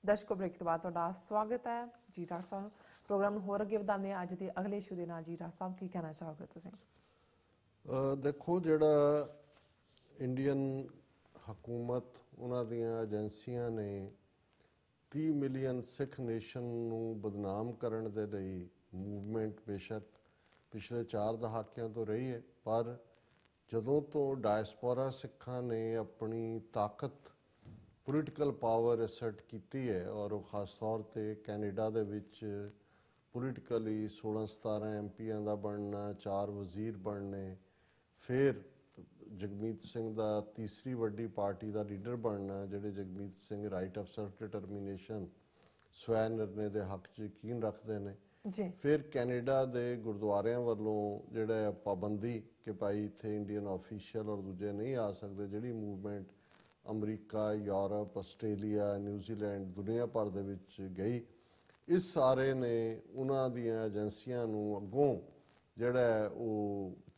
दर्शकों ब्रेक तो बाद तुहाडा स्वागत है जी डॉक्टर साहब। प्रोग्राम नूं होर अगे वधांदे हां। अज दे अगले इशू दे नाल जी डॉक्टर साहब की कहना चाहोगे तुसीं? देखो जिहड़ा इंडियन हकूमत उन्हां दीयां एजेंसियां ने 30 मिलियन सिख नेशन नूं बदनाम करन दे लई मूवमेंट बेशक पिछले 4 दहाकिਆਂ तो रही है, पर जदों तो डायस्पोरा सिखां ने अपनी ताकत पोलिटिकल पावर असर्ट की है और वो खास तौर पर कैनेडा दे विच पोलिटिकली 16-17 MP'आं दा बनना, 4 वजीर बनने, फिर जगमीत सिंह दा तीसरी वड्डी पार्टी का लीडर बनना, जिहड़े Jagmeet Singh right of self determination स्वै निर्णय के हक च यकीन रखते हैं। फिर कैनेडा के गुरुद्वारियां वालों जिहड़ा पाबंदी कि भाई इत्थे इंडियन ऑफिशियल और दूजे नहीं आ सकते, जिहड़ी मूवमेंट अमरीका, यूरोप, आस्ट्रेलिया, न्यूजीलैंड दुनिया भर दे विच गई, इस सारे ने उन्हां दियां एजेंसियां नूं अगों जिहड़ा वो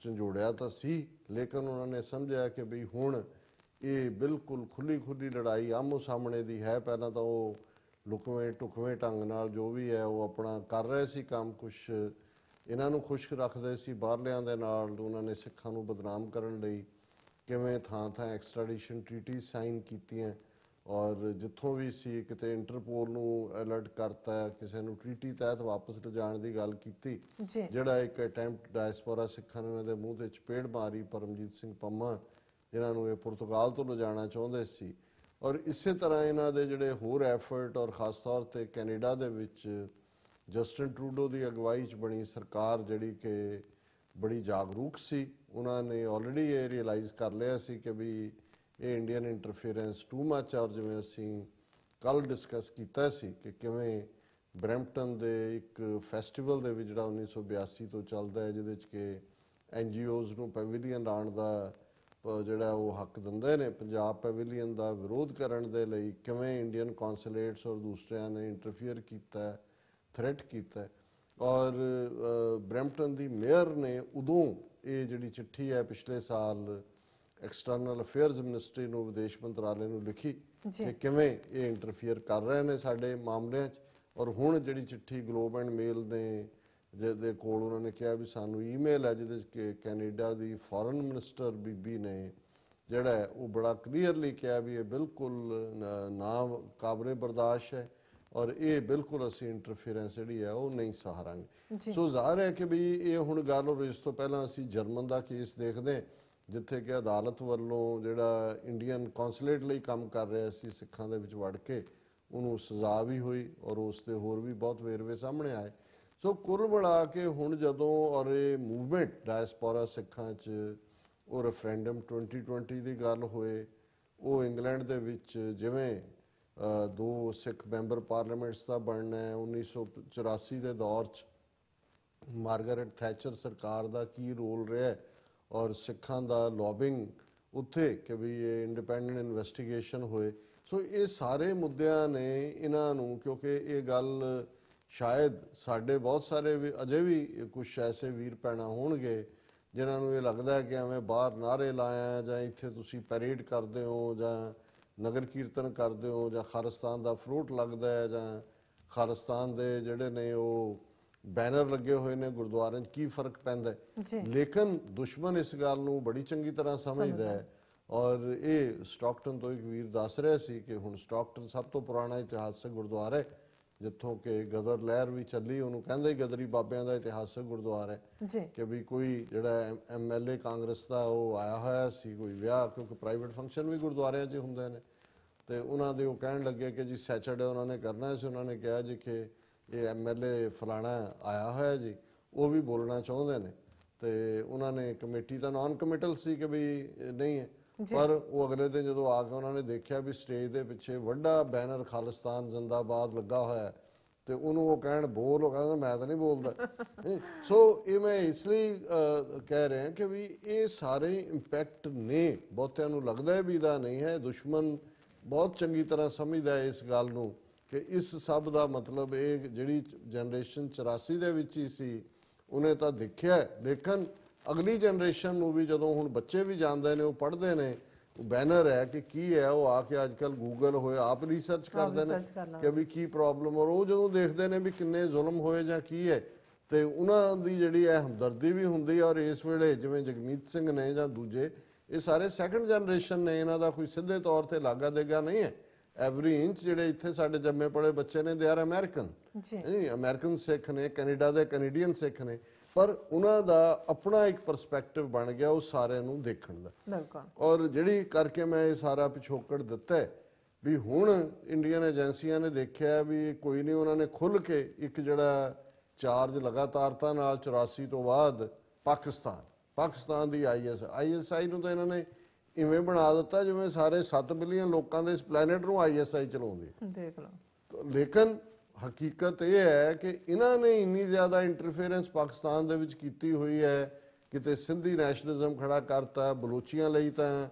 झंझोड़िया तो सी, लेकिन उन्होंने समझा कि बई हुण ये बिल्कुल खुली खुली लड़ाई आमो सामने दी है। पहला तो वो लुकवें टुकवें ढंग नाल जो भी है वो अपना कर रहे सी काम, कुछ इन्हां नूं खुश रखदे सी, बाहरलियां दे नाल उन्होंने सिखां नूं बदनाम करन लई किवें थां थां एक्सट्राडिशन ट्रीटी साइन कीतियां और जिथों भी सी किते इंटरपोल नूं अलर्ट करता है, किसी नूं ट्रीटी तहत वापस लिजाण दी गल कीती, जिहड़ा एक अटैम्प्ट डायस्पोरा सिखां ने उन्हां दे मूँह ते चपेड़ मारी परमजीत सिंह पम्मा, जिन्हां नूं पुर्तगाल तो लिजाना चाहुंदे सी। और इसे तरह इन्हां दे जिहड़े होर एफर्ट और खास तौर पर कैनेडा दे विच जस्टिन ट्रूडो की अगवाई च बनी सरकार जिहड़ी कि बड़ी जागरूक सी, उन्होंने ऑलरेडी ये रियलाइज़ कर लिया सी कि भी ये इंडियन इंटरफेरेंस टू मच। और जिवें असीं कल डिस्कस किया सी कि किवें ब्रैम्पटन दे एक फैसटिवल दे विच जिहड़ा 1982 तो चलदा है, जिहदे कि NGOs नूं पैविलियन लाण दा जिहड़ा वो हक दिंदे ने, पंजाब पैविलियन का विरोध करन दे लई किवें इंडियन कौंसलेट्स और दूसरिਆਂ ने इंटरफेयर किया, थ्रैट किया। और ब्रैम्पटन की मेयर ने उदों ये जिहड़ी चिट्ठी है पिछले साल एक्सटर्नल अफेयर्स मिनिस्ट्री नूं विदेश मंत्रालय नूं लिखी कि किवें ये इंटरफेयर कर रहे हैं साडे मामलिਆਂ 'च। और हुण जिहड़ी चिट्ठी ग्लोब एंड मेल ने जिहदे कोल उन्होंने कहा भी सानूं ईमेल है जिहदे कि कैनेडा की फॉरन मिनिस्टर बीबी ने जिहड़ा वो बड़ा क्लीयरली कहा भी ये बिल्कुल ना काबिले बर्दाश्त है और ये बिल्कुल असी इंटरफेरेंस जी है वो नहीं सहारांगे। सो जाहिर है कि भी ये हुण गल, और इस तो पहला असी जर्मन का केस देखते हैं जिथे कि अदालत वालों जिहड़ा इंडियन कौंसलेट लई काम कर रहा सी सिखां दे विच वड़ के उन्होंने सजा भी हुई और उसके होर भी बहुत वेरवे सामने आए। सो कुल मिला के हुण जदों और ये मूवमेंट डायस्पोरा सिखां च वो रेफरेंडम 2020 की गल होए, वो इंग्लैंड दे विच जिवें 2 सिख मैंबर पार्लीमेंट्स का बनना है, 1984 के दौर च मार्गरेट थैचर सरकार का की रोल रहा है और सिखां का लॉबिंग उत्थे कि भी ये इंडिपेंडेंट इन्वेस्टिगेशन होए। सो ये सारे मुद्दों ने इन्हां नूं, क्योंकि ये गल शायद साढ़े बहुत सारे भी अजे भी कुछ ऐसे वीर भैणां होणगे जिन्होंने ये लगता है कि एवें बाहर नारे लाया जां इत्थे तुसीं पैरेड करते हो जां नगर कीर्तन करते हो जां खालिस्तान का फ्रूट लगता है जां खालिस्तान के जिहड़े ने वो बैनर लगे हुए ने गुरुद्वारे की फर्क पैंदा है। लेकिन दुश्मन इस गल नूं बड़ी चंगी तरह समझदा है। और ये स्टॉकटन तो एक वीर दस रहा सी कि हुण स्टॉकटन सब तो पुराना इतिहासक गुरुद्वारा है जिथों कि गदर लहर भी चली, उन्होंने कहते गदरी बाबियां का इतिहासक गुरुद्वारा है कि भी कोई जिहड़ा MLA कांग्रेस का वो आया होया सी कोई विआह, क्योंकि प्राइवेट फंक्शन भी गुरुद्वारियां 'च हुंदे ने, तो उन्होंने वो कहन लगे कि जी सैटरडे उन्होंने करना है, उन्होंने कहा जी कि ये MLA फलाना आया होया जी, वो भी बोलना चाहते हैं, तो उन्होंने कमेटी का नॉन कमिटल सी कि भी नहीं है। पर वो अगले दिन जो आके उन्होंने देखा भी स्टेज के पिछे वड्डा बैनर खालिस्तान जिंदाबाद लगा होया है, तो उन्होंने वो कहण बोल, वो कहना मैं तो नहीं बोलता। सो ये मैं इसलिए कह रहा कि भी ये सारे इंपैक्ट ने बहुतिਆਂ ਨੂੰ लगता है भी इदा नहीं है, दुश्मन बहुत चंगी तरह समझदा है इस गल नूं कि इस सब का मतलब ये जिहड़ी जनरेशन 84 दे विच ही सी उन्हें तो देखिया, लेकिन अगली जनरेशन भी जदों हुण बच्चे भी जानते हैं वो पढ़ते हैं ਬੈਨਰ ਹੈ ਕਿ ਕੀ ਹੈ, ਉਹ ਆ ਕੇ ਅੱਜ ਕੱਲ ਗੂਗਲ ਹੋਏ ਆਪ ਰਿਸਰਚ ਕਰਦੇ ਨੇ ਕਿ ਵੀ ਕੀ ਪ੍ਰੋਬਲਮ, ਔਰ ਉਹ ਜਦੋਂ ਦੇਖਦੇ ਨੇ ਵੀ ਕਿੰਨੇ ਜ਼ੁਲਮ ਹੋਏ ਜਾਂ ਕੀ ਹੈ, ਤੇ ਉਹਨਾਂ ਦੀ ਜਿਹੜੀ ਹੈ ਹਮਦਰਦੀ ਵੀ ਹੁੰਦੀ ਹੈ। ਔਰ ਇਸ ਵੇਲੇ ਜਿਵੇਂ ਜਗਮੀਤ ਸਿੰਘ ਨੇ ਜਾਂ ਦੂਜੇ, ਇਹ ਸਾਰੇ ਸੈਕੰਡ ਜਨਰੇਸ਼ਨ ਨੇ, ਇਹਨਾਂ ਦਾ ਕੋਈ ਸਿੱਧੇ ਤੌਰ ਤੇ ਲਾਗਾ ਦੇਗਾ ਨਹੀਂ ਹੈ। ਐਵਰੀ ਇੰਚ ਜਿਹੜੇ ਇੱਥੇ ਸਾਡੇ ਜੰਮੇ ਪਲੇ ਬੱਚੇ ਨੇ, ਦੇ ਆਰ ਅਮਰੀਕਨ, ਅਮਰੀਕਨ ਸਿੱਖ ਨੇ, ਕੈਨੇਡਾ ਦੇ ਕੈਨੇਡੀਅਨ ਸਿੱਖ ਨੇ, ਪਰ ਉਹਨਾਂ ਦਾ ਆਪਣਾ ਇੱਕ ਪਰਸਪੈਕਟਿਵ ਬਣ ਗਿਆ ਉਹ ਸਾਰਿਆਂ ਨੂੰ ਦੇਖਣ ਦਾ। ਔਰ ਜਿਹੜੀ ਕਰਕੇ ਮੈਂ ਇਹ ਸਾਰਾ ਪਿਛੋਕੜ ਦਿੱਤਾ ਵੀ ਹੁਣ ਇੰਡੀਅਨ ਏਜੰਸੀਆਂ ਨੇ ਦੇਖਿਆ ਵੀ ਕੋਈ ਨਹੀਂ, ਉਹਨਾਂ ਨੇ ਖੁੱਲ੍ਹ ਕੇ ਇੱਕ ਜਿਹੜਾ ਚਾਰਜ ਲਗਾਤਾਰਤਾ ਨਾਲ 84 ਤੋਂ ਬਾਅਦ ਪਾਕਿਸਤਾਨ ਦੀ ਆਈ.ਐਸ.ਆਈ ਨੂੰ ਤਾਂ ਇਹਨਾਂ ਨੇ ਇਵੇਂ ਬਣਾ ਦਿੱਤਾ ਜਿਵੇਂ ਸਾਰੇ 7 ਬਿਲੀਅਨ ਲੋਕਾਂ ਦੇ ਇਸ ਪਲੈਨਟ ਨੂੰ ਆਈ.ਐਸ.ਆਈ ਚਲਾਉਂਦੀ। ਦੇਖ ਲਓ, ਲੇਕਿਨ ਹਕੀਕਤ ਇਹ ਹੈ ਕਿ ਇਹਨਾਂ ਨੇ ਇੰਨੀ ਜ਼ਿਆਦਾ ਇੰਟਰਫੇਰੈਂਸ ਪਾਕਿਸਤਾਨ ਦੇ ਵਿੱਚ ਕੀਤੀ ਹੋਈ ਹੈ, ਕਿਤੇ ਸਿੰਧੀ ਨੈਸ਼ਨਲਿਜ਼ਮ ਖੜਾ ਕਰਤਾ, ਬਲੋਚੀਆਂ ਲਈ ਤਾਂ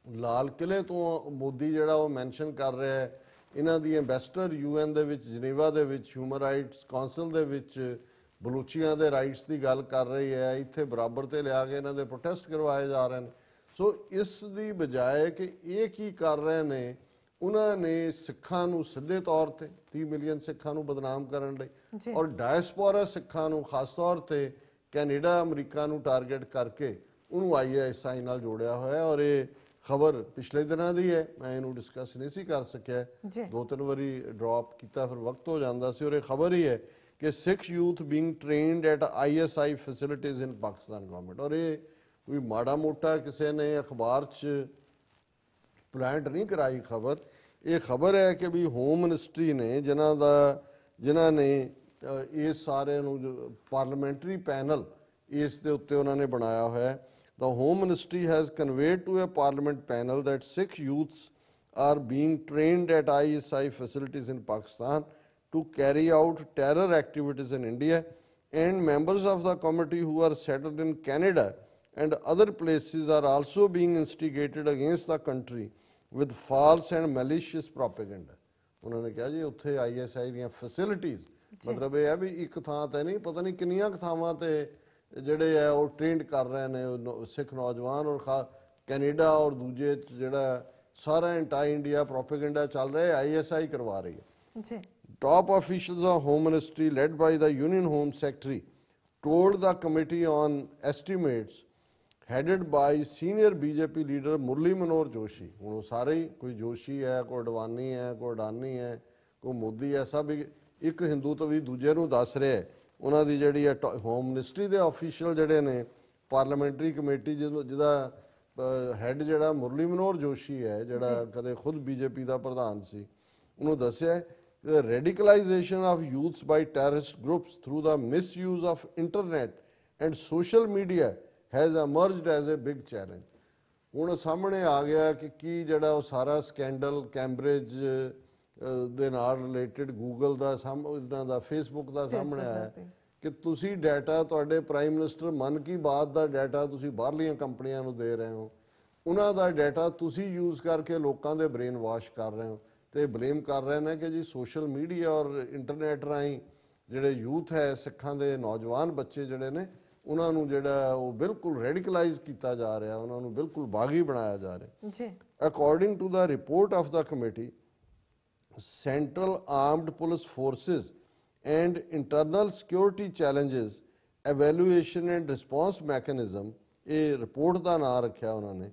ਲਾਲ ਕਿਲੇ ਤੋਂ ਮੋਦੀ ਜਿਹੜਾ ਉਹ ਮੈਂਸ਼ਨ ਕਰ ਰਿਹਾ ਹੈ, ਇਹਨਾਂ ਦੀ ਐਂਬੈਸਡਰ UN ਦੇ ਵਿੱਚ ਜਨੇਵਾ ਦੇ ਵਿੱਚ ਹਿਊਮਨ ਰਾਈਟਸ ਕਾਉਂਸਲ ਦੇ ਵਿੱਚ ਬਲੋਚੀਆਂ ਦੇ ਰਾਈਟਸ ਦੀ ਗੱਲ ਕਰ ਰਹੀ ਹੈ, ਇੱਥੇ ਬਰਾਬਰ ਤੇ ਲਿਆ ਕੇ ਇਹਨਾਂ ਦੇ ਪ੍ਰੋਟੈਸਟ ਕਰਵਾਏ ਜਾ ਰਹੇ ਨੇ। ਸੋ ਇਸ ਦੀ ਬਜਾਏ ਕਿ ਇਹ ਕੀ ਕਰ ਰਹੇ ਨੇ, ਉਹਨਾਂ ਨੇ ਸਿੱਖਾਂ ਨੂੰ ਸਿੱਧੇ ਤੌਰ ਤੇ 30 ਮਿਲੀਅਨ ਸਿੱਖਾਂ ਨੂੰ ਬਦਨਾਮ ਕਰਨ ਲਈ, ਔਰ ਡਾਇਸਪੋਰਾ ਸਿੱਖਾਂ ਨੂੰ ਖਾਸ ਤੌਰ ਤੇ ਕੈਨੇਡਾ ਅਮਰੀਕਾ ਨੂੰ ਟਾਰਗੇਟ ਕਰਕੇ ਉਹਨੂੰ ISI ਨਾਲ ਜੋੜਿਆ ਹੋਇਆ। ਔਰ ਇਹ ਖਬਰ ਪਿਛਲੇ ਦਿਨਾਂ ਦੀ ਹੈ, ਮੈਂ ਇਹਨੂੰ ਡਿਸਕਸ ਨਹੀਂ ਸੀ ਕਰ ਸਕਿਆ, 2-3 ਵਾਰੀ ਡ੍ਰੌਪ ਕੀਤਾ, ਫਿਰ ਵਕਤ ਹੋ ਜਾਂਦਾ ਸੀ। ਔਰ ਇਹ ਖਬਰ ਹੀ ਹੈ ਕਿ Sikh youth being trained at ISI facilities in Pakistan government. ਔਰ ਇਹ ਕੋਈ ਮਾੜਾ ਮੋਟਾ ਕਿਸੇ ਨੇ ਅਖਬਾਰ 'ਚ ਪਲਾਂਟ ਨਹੀਂ ਕਰਾਈ ਖਬਰ, ਇਹ ਖਬਰ ਹੈ ਕਿ ਵੀ ਹੋਮ ਮਿਨਿਸਟਰੀ ਨੇ ਜਿਨ੍ਹਾਂ ਨੇ ਇਸ ਸਾਰੇ ਨੂੰ ਪਾਰਲੀਮੈਂਟਰੀ ਪੈਨਲ ਇਸ ਦੇ ਉੱਤੇ ਉਹਨਾਂ ਨੇ ਬਣਾਇਆ ਹੋਇਆ। The Home Ministry has conveyed to a Parliament panel that Sikh youths are being trained at ISI facilities in Pakistan to carry out terror activities in India, and members of the committee who are settled in Canada and other places are also being instigated against the country with false and malicious propaganda. ਉਹਨਾਂ ਨੇ ਕਿਹਾ ਜੀ ਉੱਥੇ ISI ਦੀਆਂ facilities, ਮਤਲਬ ਇਹ ਹੈ ਵੀ ਇੱਕ ਥਾਂ ਤੇ ਨਹੀਂ, ਪਤਾ ਨਹੀਂ ਕਿੰਨੀਆਂ ਕੁ ਥਾਵਾਂ ਤੇ ਜਿਹੜੇ ਹੈ ਉਹ ਟ੍ਰੇਨਡ ਕਰ ਰਹੇ ਨੇ ਸਿੱਖ ਨੌਜਵਾਨ। ਔਰ ਕੈਨੇਡਾ ਔਰ ਦੂਜੇ ਜਿਹੜਾ ਸਾਰਾ ਐਂਟਾਈ ਇੰਡੀਆ ਪ੍ਰੋਪੇਗੈਂਡਾ ਚੱਲ ਰਿਹਾ, ISI ਕਰਵਾ ਰਹੀ ਹੈ। Top officials of Home Ministry led by the Union Home Secretary told the Committee on Estimates headed by senior BJP leader Murli Manohar Joshi, ਹੁਣ ਉਹ ਸਾਰੇ ਹੀ, ਕੋਈ ਜੋਸ਼ੀ ਹੈ, ਕੋਈ ਅਡਵਾਨੀ ਹੈ, ਕੋਈ ਅਡਾਨੀ ਹੈ, ਕੋਈ ਮੋਦੀ ਹੈ, ਸਭ ਇੱਕ ਹਿੰਦੂ ਤੋਂ ਵੀ ਦੂਜੇ ਨੂੰ ਦੱਸ ਰਿਹਾ ਉਹਨਾਂ ਦੀ ਜਿਹੜੀ ਹੈ ਹੋਮ ਮਿਨਿਸਟਰੀ ਦੇ ਆਫੀਸ਼ੀਅਲ ਜਿਹੜੇ ਨੇ, ਪਾਰਲੀਮੈਂਟਰੀ ਕਮੇਟੀ ਜਿਹਦਾ ਹੈਡ ਜਿਹੜਾ ਮੁਰਲੀ ਮਨੋਹਰ ਜੋਸ਼ੀ ਹੈ, ਜਿਹੜਾ ਕਦੇ ਖੁਦ BJP ਦਾ ਪ੍ਰਧਾਨ ਸੀ, ਉਹਨੂੰ ਦੱਸਿਆ radicalisation of youths by terrorist groups through the misuse of internet and social media has emerged as a big challenge. ਹੁਣ ਸਾਹਮਣੇ ਆ ਗਿਆ ਕਿ ਕੀ ਜਿਹੜਾ ਉਹ ਸਾਰਾ ਸਕੈਂਡਲ ਕੈਂਬਰਿਜ ਦੇ ਨਾਲ ਰਿਲੇਟਡ ਗੂਗਲ ਦਾ ਇਹਨਾਂ ਦਾ ਫੇਸਬੁੱਕ ਦਾ ਸਾਹਮਣੇ ਆਇਆ ਕਿ ਤੁਸੀਂ ਡਾਟਾ, ਤੁਹਾਡੇ ਪ੍ਰਾਈਮ ਮਿਨਿਸਟਰ ਮਨ ਕੀ ਬਾਤ ਦਾ ਡਾਟਾ ਤੁਸੀਂ ਬਾਹਰਲੀਆਂ ਕੰਪਨੀਆਂ ਨੂੰ ਦੇ ਰਹੇ ਹੋ, ਉਹਨਾਂ ਦਾ ਡਾਟਾ ਤੁਸੀਂ ਯੂਜ਼ ਕਰਕੇ ਲੋਕਾਂ ਦੇ ਬ੍ਰੇਨ ਵਾਸ਼ ਕਰ ਰਹੇ ਹੋ, ਤੇ ਬਲੇਮ ਕਰ ਰਹੇ ਨੇ ਕਿ ਜੀ ਸੋਸ਼ਲ ਮੀਡੀਆ ਔਰ ਇੰਟਰਨੈਟ ਰਾਹੀਂ ਜਿਹੜੇ ਯੂਥ ਹੈ, ਸਿੱਖਾਂ ਦੇ ਨੌਜਵਾਨ ਬੱਚੇ ਜਿਹੜੇ ਨੇ, ਉਹਨਾਂ ਨੂੰ ਜਿਹੜਾ ਉਹ ਬਿਲਕੁਲ ਰੈਡੀਕਲਾਈਜ਼ ਕੀਤਾ ਜਾ ਰਿਹਾ, ਉਹਨਾਂ ਨੂੰ ਬਿਲਕੁਲ ਬਾਗੀ ਬਣਾਇਆ ਜਾ ਰਿਹਾ। According to the report of the committee, Central Armed Police Forces and Internal Security Challenges Evaluation and Response Mechanism, a report ਦਾ ਨਾਂ ਰੱਖਿਆ ਉਹਨਾਂ ਨੇ,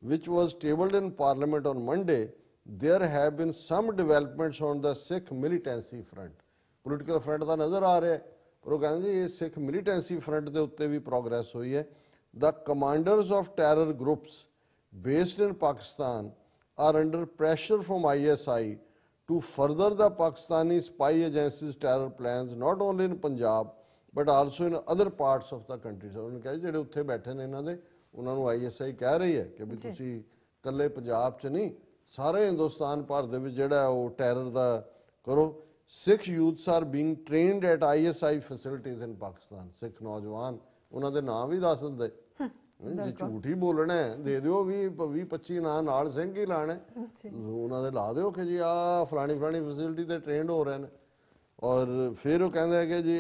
which was tabled in Parliament on Monday, there have been some developments on the Sikh militancy front. Political front ਦਾ ਨਜ਼ਰ ਆ ਰਿਹਾ, ਪਰ ਉਹ ਕਹਿੰਦੇ ਜੀ ਇਹ ਸਿੱਖ militancy front ਦੇ ਉੱਤੇ ਵੀ progress ਹੋਈ ਹੈ। The commanders of terror groups based in Pakistan are under pressure from ISI to further the Pakistani spy agencies' terror plans not only in Punjab but also in other parts of the country. So ਉਹਨੇ ਕਿਹਾ ਜਿਹੜੇ ਉੱਥੇ ਬੈਠੇ ਨੇ ਇਹਨਾਂ ਦੇ, ਉਹਨਾਂ ਨੂੰ ISI ਕਹਿ ਰਹੀ ਹੈ ਕਿ ਵੀ ਤੁਸੀਂ ਇਕੱਲੇ ਪੰਜਾਬ 'ਚ ਨਹੀਂ, ਸਾਰੇ ਹਿੰਦੁਸਤਾਨ ਭਰ ਦੇ ਵਿੱਚ ਜਿਹੜਾ ਉਹ ਟੈਰਰ ਦਾ ਕਰੋ। Sikh youths are being trained at ISI facilities in Pakistan. ਸਿੱਖ ਨੌਜਵਾਨ, ਉਹਨਾਂ ਦੇ ਨਾਂ ਵੀ ਦੱਸ ਦਿੰਦੇ, ਜੇ ਝੂਠ ਹੀ ਬੋਲਣਾ ਦੇ ਦਿਓ 20-25 ਨਾਂ ਨਾਲ ਸਿੰਘ ਹੀ ਲਾਣੇ, ਉਹਨਾਂ ਦੇ ਲਾ ਦਿਓ ਕਿ ਜੀ ਆਹ ਫਲਾਣੀ ਫੈਸਿਲਿਟੀ ਤੇ ਟ੍ਰੇਨਡ ਹੋ ਰਹੇ ਨੇ। ਔਰ ਫਿਰ ਉਹ ਕਹਿੰਦੇ ਕਿ ਜੀ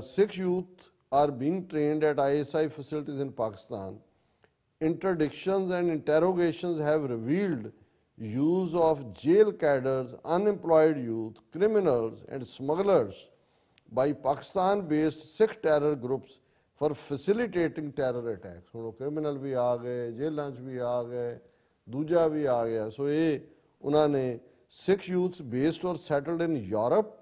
Sikh youth are being trained at ISI facilities in Pakistan interdictions and interrogations have revealed use of jail cadres, unemployed youth, criminals and smugglers by Pakistan-based Sikh terror groups for facilitating terror attacks. ਹੁਣ criminal ਵੀ ਆ ਗਏ, ਜੇਲਾਂ 'ਚ ਵੀ ਆ ਗਏ, ਦੂਜਾ ਵੀ ਆ ਗਿਆ। ਸੋ ਇਹ ਉਹਨਾਂ ਨੇ Sikh youths based or settled in Europe,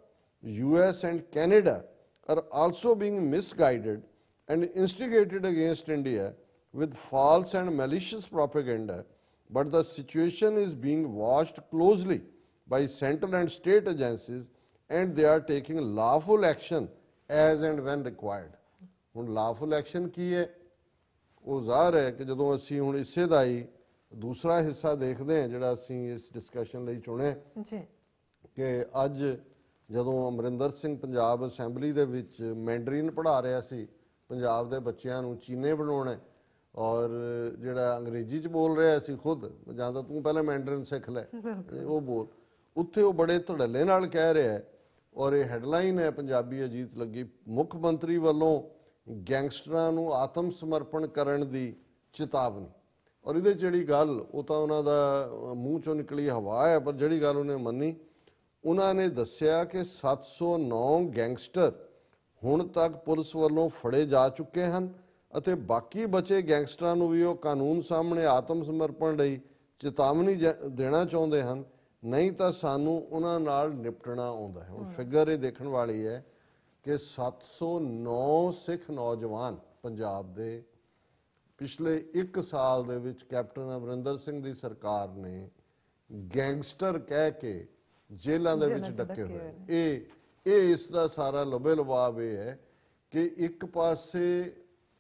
US and Canada are also being misguided and instigated against India with false and malicious propaganda, but the situation is being watched closely by central and state agencies and they are taking lawful action as and when required. ਹੁਣ lawful action ਕੀ ਹੈ? ਉਹ ਜ਼ਾਹਰ ਹੈ ਕਿ ਜਦੋਂ ਅਸੀਂ ਹੁਣ ਇਸੇ ਦਾ ਹੀ ਦੂਸਰਾ ਹਿੱਸਾ ਦੇਖਦੇ ਹਾਂ ਜਿਹੜਾ ਅਸੀਂ ਇਸ ਡਿਸਕਸ਼ਨ ਲਈ ਚੁਣਿਆ ਕਿ ਅੱਜ ਜਦੋਂ ਅਮਰਿੰਦਰ ਸਿੰਘ ਪੰਜਾਬ ਅਸੈਂਬਲੀ ਦੇ ਵਿੱਚ ਮੈਂਡਰੀਨ ਪੜ੍ਹਾ ਰਿਹਾ ਸੀ ਪੰਜਾਬ ਦੇ ਬੱਚਿਆਂ ਨੂੰ ਚੀਨੇ ਬਣਾਉਣਾ ਔਰ ਜਿਹੜਾ ਅੰਗਰੇਜ਼ੀ 'ਚ ਬੋਲ ਰਿਹਾ ਸੀ ਖੁਦ ਜਾਂ ਤਾਂ ਤੂੰ ਪਹਿਲਾਂ ਮੈਂਡਰੀਨ ਸਿੱਖ ਲੈ ਉਹ ਬੋਲ ਉੱਥੇ ਉਹ ਬੜੇ ਧੜੱਲੇ ਨਾਲ ਕਹਿ ਰਿਹਾ ਔਰ ਇਹ ਹੈਡਲਾਈਨ ਹੈ ਪੰਜਾਬੀ ਅਜੀਤ ਲੱਗੀ ਮੁੱਖ ਮੰਤਰੀ ਵੱਲੋਂ ਗੈਂਗਸਟਰਾਂ ਨੂੰ ਆਤਮ ਸਮਰਪਣ ਕਰਨ ਦੀ ਚੇਤਾਵਨੀ ਔਰ ਇਹਦੇ 'ਚ ਜਿਹੜੀ ਗੱਲ ਉਹ ਤਾਂ ਉਹਨਾਂ ਦਾ ਮੂੰਹ 'ਚੋਂ ਨਿਕਲੀ ਹਵਾ ਹੈ ਪਰ ਜਿਹੜੀ ਗੱਲ ਉਹਨੇ ਮੰਨੀ ਉਹਨਾਂ ਨੇ ਦੱਸਿਆ ਕਿ 709 ਗੈਂਗਸਟਰ ਹੁਣ ਤੱਕ ਪੁਲਿਸ ਵੱਲੋਂ ਫੜੇ ਜਾ ਚੁੱਕੇ ਹਨ ਅਤੇ ਬਾਕੀ ਬਚੇ ਗੈਂਗਸਟਰਾਂ ਨੂੰ ਵੀ ਉਹ ਕਾਨੂੰਨ ਸਾਹਮਣੇ ਆਤਮ ਸਮਰਪਣ ਲਈ ਚੇਤਾਵਨੀ ਦੇਣਾ ਚਾਹੁੰਦੇ ਹਨ ਨਹੀਂ ਤਾਂ ਸਾਨੂੰ ਉਹਨਾਂ ਨਾਲ ਨਿਪਟਣਾ ਆਉਂਦਾ ਹੈ। ਹੁਣ ਫਿਗਰ ਇਹ ਦੇਖਣ ਵਾਲੀ ਹੈ ਕਿ 709 ਸਿੱਖ ਨੌਜਵਾਨ ਪੰਜਾਬ ਦੇ ਪਿਛਲੇ 1 ਸਾਲ ਦੇ ਵਿੱਚ ਕੈਪਟਨ ਅਮਰਿੰਦਰ ਸਿੰਘ ਦੀ ਸਰਕਾਰ ਨੇ ਗੈਂਗਸਟਰ ਕਹਿ ਕੇ ਜੇਲਾਂ ਦੇ ਵਿੱਚ ਡੱਕੇ ਹੋਏ। ਇਹ ਇਸ ਦਾ ਸਾਰਾ ਲੁਭੇ ਲੁਭਾਵ ਇਹ ਹੈ ਕਿ ਇੱਕ ਪਾਸੇ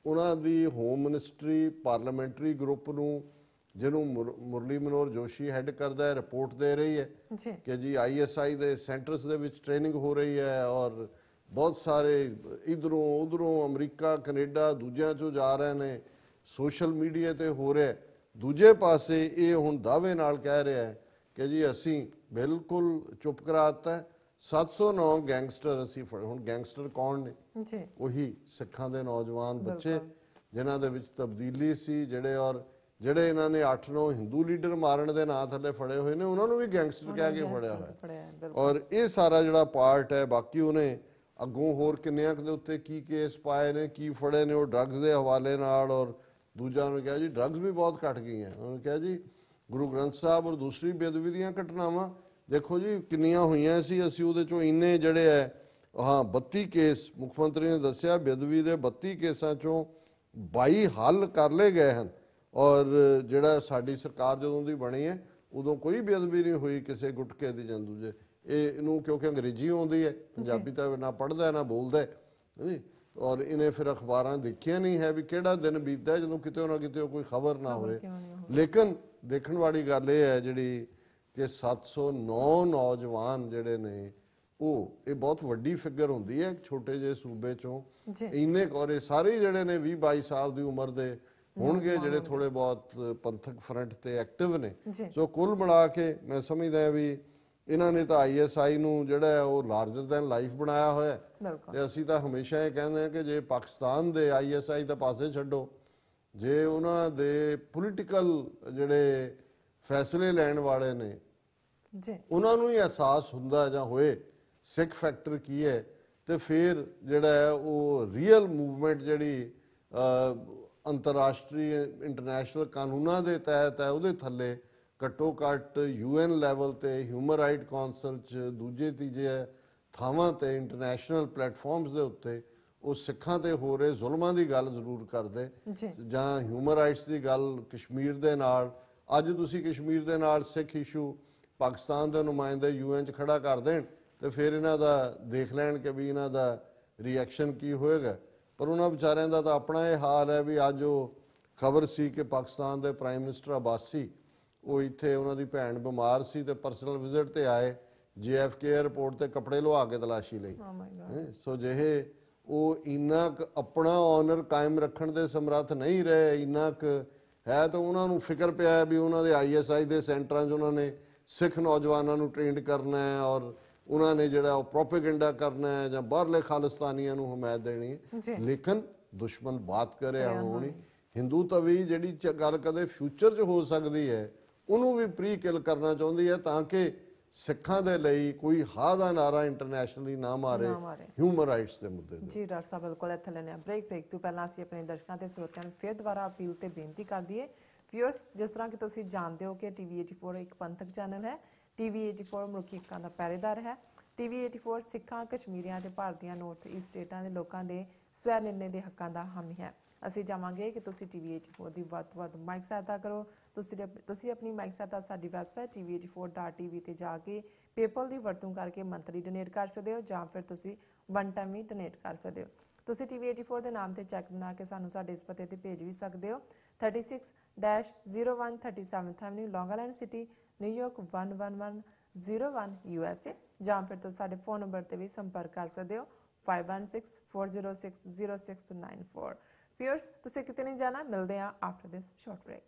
ਉਹਨਾਂ ਦੀ ਹੋਮ ਮਿਨਿਸਟਰੀ ਪਾਰਲੀਮੈਂਟਰੀ ਗਰੁੱਪ ਨੂੰ ਜਿਹਨੂੰ ਮੁਰਲੀ ਮਨੋਹਰ ਜੋਸ਼ੀ ਹੈਡ ਕਰਦਾ ਹੈ ਰਿਪੋਰਟ ਦੇ ਰਹੀ ਹੈ ਕਿ ਜੀ ਆਈ.ਐਸ.ਆਈ ਦੇ ਸੈਂਟਰਸ ਦੇ ਵਿੱਚ ਟ੍ਰੇਨਿੰਗ ਹੋ ਰਹੀ ਹੈ ਔਰ ਬਹੁਤ ਸਾਰੇ ਇਧਰੋਂ ਉਧਰੋਂ ਅਮਰੀਕਾ ਕੈਨੇਡਾ ਦੂਜਿਆਂ 'ਚੋਂ ਜਾ ਰਹੇ ਨੇ ਸੋਸ਼ਲ ਮੀਡੀਆ 'ਤੇ ਹੋ ਰਿਹਾ। ਦੂਜੇ ਪਾਸੇ ਇਹ ਹੁਣ ਦਾਅਵੇ ਨਾਲ ਕਹਿ ਰਿਹਾ ਹੈ ਕਿ ਜੀ ਅਸੀਂ ਬਿਲਕੁਲ ਚੁੱਪ ਕਰਾਤਾ 709 ਗੈਂਗਸਟਰ ਅਸੀਂ ਫੜੇ। ਹੁਣ ਗੈਂਗਸਟਰ ਕੌਣ ਨੇ? ਉਹੀ ਸਿੱਖਾਂ ਦੇ ਨੌਜਵਾਨ ਬੱਚੇ ਜਿਨ੍ਹਾਂ ਦੇ ਵਿੱਚ ਤਬਦੀਲੀ ਸੀ ਜਿਹੜੇ ਇਹਨਾਂ ਨੇ 8-9 ਹਿੰਦੂ ਲੀਡਰ ਮਾਰਨ ਦੇ ਨਾਂ ਥੱਲੇ ਫੜੇ ਹੋਏ ਨੇ ਉਹਨਾਂ ਨੂੰ ਵੀ ਗੈਂਗਸਟਰ ਕਹਿ ਕੇ ਫੜਿਆ ਹੋਇਆ ਔਰ ਇਹ ਸਾਰਾ ਜਿਹੜਾ ਪਾਰਟ ਹੈ ਬਾਕੀ ਉਹਨੇ ਅੱਗੋਂ ਹੋਰ ਕਿੰਨਿਆਂ ਦੇ ਉੱਤੇ ਕੀ ਕੇਸ ਪਾਏ ਨੇ ਕੀ ਫੜੇ ਨੇ ਉਹ ਡਰੱਗਸ ਦੇ ਹਵਾਲੇ ਨਾਲ ਔਰ ਦੂਜਾ ਉਹਨੇ ਕਿਹਾ ਜੀ ਡਰੱਗਸ ਵੀ ਬਹੁਤ ਘਟ ਗਈਆਂ ਉਹਨੇ ਕਿਹਾ ਜੀ ਗੁਰੂ ਗ੍ਰੰਥ ਸਾਹਿਬ ਔਰ ਦੂਸਰੀ ਬੇਅਦਬੀ ਦੀਆਂ ਘਟਨਾਵਾਂ ਦੇਖੋ ਜੀ ਕਿੰਨੀਆਂ ਹੋਈਆਂ ਸੀ ਅਸੀਂ ਉਹਦੇ 'ਚੋਂ ਇੰਨੇ ਜਿਹੜੇ ਹੈ 32 ਕੇਸ ਮੁੱਖ ਮੰਤਰੀ ਨੇ ਦੱਸਿਆ ਬੇਅਦਬੀ ਦੇ 32 ਕੇਸਾਂ 'ਚੋਂ 22 ਹੱਲ ਕਰ ਲਏ ਗਏ ਹਨ ਔਰ ਜਿਹੜਾ ਸਾਡੀ ਸਰਕਾਰ ਜਦੋਂ ਦੀ ਬਣੀ ਹੈ ਉਦੋਂ ਕੋਈ ਬੇਅਦਬੀ ਨਹੀਂ ਹੋਈ ਕਿਸੇ ਗੁਟਕੇ ਦੀ ਜਾਂ ਦੂਜੇ ਇਹਨੂੰ ਕਿਉਂਕਿ ਅੰਗਰੇਜ਼ੀ ਆਉਂਦੀ ਹੈ ਪੰਜਾਬੀ ਤਾਂ ਨਾ ਪੜ੍ਹਦਾ ਨਾ ਬੋਲਦਾ ਜੀ ਔਰ ਇਹਨੇ ਫਿਰ ਅਖਬਾਰਾਂ ਦੇਖੀਆਂ ਨਹੀਂ ਹੈ ਵੀ ਕਿਹੜਾ ਦਿਨ ਬੀਤਦਾ ਜਦੋਂ ਕਿਤੇ ਨਾ ਕਿਤੇ ਕੋਈ ਖਬਰ ਨਾ ਹੋਵੇ ਲੇਕਿਨ ਦੇਖਣ ਵਾਲੀ ਗੱਲ ਇਹ ਹੈ ਜਿਹੜੀ ਕਿ 709 ਨੌਜਵਾਨ ਜਿਹੜੇ ਨੇ ਉਹ ਇਹ ਬਹੁਤ ਵੱਡੀ ਫਿਗਰ ਹੁੰਦੀ ਹੈ ਛੋਟੇ ਜਿਹੇ ਸੂਬੇ 'ਚੋਂ ਇੰਨੇ ਕੋਰੇ ਸਾਰੇ ਜਿਹੜੇ ਨੇ 20-22 ਸਾਲ ਦੀ ਉਮਰ ਦੇ ਹੋਣਗੇ ਜਿਹੜੇ ਥੋੜੇ ਬਹੁਤ ਪੰਥਕ ਫਰੰਟ ਤੇ ਐਕਟਿਵ ਨੇ ਸੋ ਕੁੱਲ ਮਿਲਾ ਕੇ ਮੈਂ ਸਮਝਦਾ ਵੀ ਇਹਨਾਂ ਨੇ ਤਾਂ ਆਈ.ਐਸ.ਆਈ ਨੂੰ ਜਿਹੜਾ ਉਹ ਲਾਰਜਰ ਦੈਨ ਲਾਈਫ ਬਣਾਇਆ ਹੋਇਆ ਤੇ ਅਸੀਂ ਤਾਂ ਹਮੇਸ਼ਾ ਇਹ ਕਹਿੰਦੇ ਹਾਂ ਕਿ ਜੇ ਪਾਕਿਸਤਾਨ ਦੇ ਆਈ.ਐਸ.ਆਈ ਦਾ ਪਾਸੇ ਛੱਡੋ ਜੇ ਉਹਨਾਂ ਦੇ ਪੋਲੀਟੀਕਲ ਜਿਹੜੇ ਫੈਸਲੇ ਲੈਣ ਵਾਲੇ ਨੇ ਉਹਨਾਂ ਨੂੰ ਹੀ ਅਹਿਸਾਸ ਹੁੰਦਾ ਜਾਂ ਹੋਏ ਸਿੱਖ ਫੈਕਟਰ ਕੀ ਹੈ ਤੇ ਫਿਰ ਜਿਹੜਾ ਹੈ ਉਹ ਰੀਅਲ ਮੂਵਮੈਂਟ ਜਿਹੜੀ ਅੰਤਰਰਾਸ਼ਟਰੀ ਇੰਟਰਨੈਸ਼ਨਲ ਕਾਨੂੰਨਾਂ ਦੇ ਤਹਿਤ ਹੈ ਉਹਦੇ ਥੱਲੇ ਘੱਟੋ ਘੱਟ UN ਲੈਵਲ ਤੇ ਹਿਊਮਨ ਰਾਈਟ ਕਾਉਂਸਲ 'ਚ ਦੂਜੇ ਤੀਜੇ ਥਾਵਾਂ ਤੇ ਇੰਟਰਨੈਸ਼ਨਲ ਪਲੇਟਫਾਰਮਸ ਦੇ ਉੱਤੇ ਉਹ ਸਿੱਖਾਂ ਤੇ ਹੋ ਰਹੇ ਜ਼ੁਲਮਾਂ ਦੀ ਗੱਲ ਜ਼ਰੂਰ ਕਰਦੇ ਜਾਂ ਹਿਊਮਨ ਰਾਈਟਸ ਦੀ ਗੱਲ ਕਸ਼ਮੀਰ ਦੇ ਨਾਲ ਅੱਜ ਤੁਸੀਂ ਕਸ਼ਮੀਰ ਦੇ ਨਾਲ ਸਿੱਖ ਇਸ਼ੂ ਪਾਕਿਸਤਾਨ ਦੇ ਨੁਮਾਇੰਦੇ UN 'ਚ ਖੜਾ ਕਰ ਦੇਣ ਤੇ ਫਿਰ ਇਹਨਾਂ ਦਾ ਦੇਖ ਲੈਣ ਕਿ ਵੀ ਇਹਨਾਂ ਦਾ ਰਿਐਕਸ਼ਨ ਕੀ ਹੋਏਗਾ ਪਰ ਉਹਨਾਂ ਵਿਚਾਰਿਆਂ ਦਾ ਤਾਂ ਆਪਣਾ ਇਹ ਹਾਲ ਹੈ ਵੀ ਅੱਜ ਉਹ ਖਬਰ ਸੀ ਕਿ ਪਾਕਿਸਤਾਨ ਦੇ ਪ੍ਰਾਈਮ ਮਿਨਿਸਟਰ ਅਬਾਸੀ ਉਹ ਇੱਥੇ ਉਹਨਾਂ ਦੀ ਭੈਣ ਬਿਮਾਰ ਸੀ ਤੇ ਪਰਸਨਲ ਵਿਜ਼ਿਟ ਤੇ ਆਏ JFK 에ਅਰਪੋਰਟ ਤੇ ਕੱਪੜੇ ਲਵਾ ਕੇ ਤਲਾਸ਼ੀ ਲਈ ਸੋ ਜਿਹੇ ਉਹ ਇੰਨਾ ਕੁ ਆਪਣਾ ਆਨਰ ਕਾਇਮ ਰੱਖਣ ਦੇ ਸਮਰੱਥ ਨਹੀਂ ਰਹੇ ਇੰਨਾ ਕੁ ਹੈ ਤਾਂ ਉਹਨਾਂ ਨੂੰ ਫਿਕਰ ਪਿਆ ਵੀ ਉਹਨਾਂ ਦੇ ਆਈ.ਐਸ.ਆਈ ਦੇ ਸੈਂਟਰਾਂ 'ਚ ਉਹਨਾਂ ਨੇ ਸਿੱਖ ਨੌਜਵਾਨਾਂ ਨੂੰ ਟ੍ਰੇਨਡ ਕਰਨਾ ਹੈ ਔਰ ਉਹਨਾਂ ਨੇ ਜਿਹੜਾ ਉਹ ਪ੍ਰੋਪੇਗੈਂਡਾ ਕਰਨਾ ਹੈ ਜਾਂ ਬਾਹਰਲੇ ਖਾਲਿਸਤਾਨੀਆਂ ਨੂੰ ਹਮਾਇਤ ਦੇਣੀ ਹੈ ਲੇਕਿਨ ਦੁਸ਼ਮਣ ਬਾਤ ਕਰ ਰਿਹਾ ਹੋਣੀ ਹਿੰਦੂਤਵੀ ਜਿਹੜੀ ਗੱਲ ਕਦੇ ਫਿਊਚਰ 'ਚ ਹੋ ਸਕਦੀ ਹੈ ਉਹਨੂੰ ਵੀ ਪ੍ਰੀ ਕਿਲ ਕਰਨਾ ਚਾਹੁੰਦੀ ਹੈ ਤਾਂ ਕਿ ਸਿੱਖਾਂ ਦੇ ਲਈ ਕੋਈ ਹਾਂ ਦਾ ਨਾਰਾ ਇੰਟਰਨੈਸ਼ਨਲੀ ਨਾ ਮਾਰੇ ਹਿਊਮਨ ਰਾਈਟਸ ਦੇ ਮੁੱਦੇ ਤੇ। ਜੀ ਡਾਕਟਰ ਸਾਹਿਬ ਬਿਲਕੁਲ ਇੱਥੇ ਲੈਣੇ ਆ ਬ੍ਰੇਕ ਤੋਂ ਪਹਿਲਾਂ ਅਸੀਂ ਆਪਣੇ ਦਰਸ਼ਕਾਂ ਤੇ ਸਰੋਤਿਆਂ ਨੂੰ ਫਿਰ ਦੁਬਾਰਾ ਅਪੀਲ ਤੇ ਬੇਨਤੀ ਕਰ ਦਈਏ। ਵਿਊਅਰਸ, ਜਿਸ ਤਰ੍ਹਾਂ ਕਿ ਤੁਸੀਂ ਜਾਣਦੇ ਹੋ ਕਿ TV 84 ਇੱਕ ਪੰਥਕ ਚੈਨਲ ਹੈ। TV 84 ਮਨੁੱਖੀ ਹੱਕਾਂ ਦਾ ਪਹਿਰੇਦਾਰ ਹੈ। TV 84 ਸਿੱਖਾਂ, ਕਸ਼ਮੀਰੀਆਂ ਤੇ ਭਾਰਤੀਆਂ ਨਾਰਥ ਈਸਟ ਸਟੇਟਾਂ ਦੇ ਲੋਕਾਂ ਦੇ ਸਵੈ ਨਿਰਣੇ ਦੇ ਹੱਕਾਂ ਦਾ ਹਾਮੀ ਹੈ। ਅਸੀਂ ਚਾਹਾਂਗੇ ਕਿ ਤੁਸੀਂ TV 84 ਦੀ ਵੱਧ ਤੋਂ ਵੱਧ ਮਾਈਕ ਸਹਾਇਤਾ ਕਰੋ। ਤੁਸੀਂ ਆਪਣੀ ਮਾਈਕ ਸਹਾਇਤਾ ਸਾਡੀ ਵੈਬਸਾਈਟ tv84.tv ਤੇ ਜਾ ਕੇ ਪੇਪਲ ਦੀ ਵਰਤੋਂ ਕਰਕੇ ਮੰਥਲੀ ਡੋਨੇਟ ਕਰ ਸਕਦੇ ਹੋ ਜਾਂ ਫਿਰ ਤੁਸੀਂ ਵਨ ਟਾਈਮ ਹੀ ਡੋਨੇਟ ਕਰ ਸਕਦੇ ਹੋ। ਤੁਸੀਂ TV 84 ਦੇ ਨਾਮ ਤੇ ਚੈੱਕ ਬਣਾ ਕੇ ਸਾਨੂੰ ਸਾਡੇ ਇਸ ਪਤੇ ਤੇ ਭੇਜ ਵੀ ਸਕਦੇ ਹੋ। 36-01 37th Avenue, Long Island City, New York 11101 USA, ਜਾਂ ਫਿਰ ਤੁਸੀਂ ਸਾਡੇ ਫੋਨ ਨੰਬਰ ਤੇ ਵੀ ਸੰਪਰਕ ਕਰ ਸਕਦੇ ਹੋ 5164060694। Viewers, ਤੁਸੀਂ ਕਿਤੇ ਨਹੀਂ ਜਾਣਾ, ਮਿਲਦੇ ਹਾਂ ਆਫਟਰ ਦਿਸ ਸ਼ਾਰਟ ਬ੍ਰੇਕ।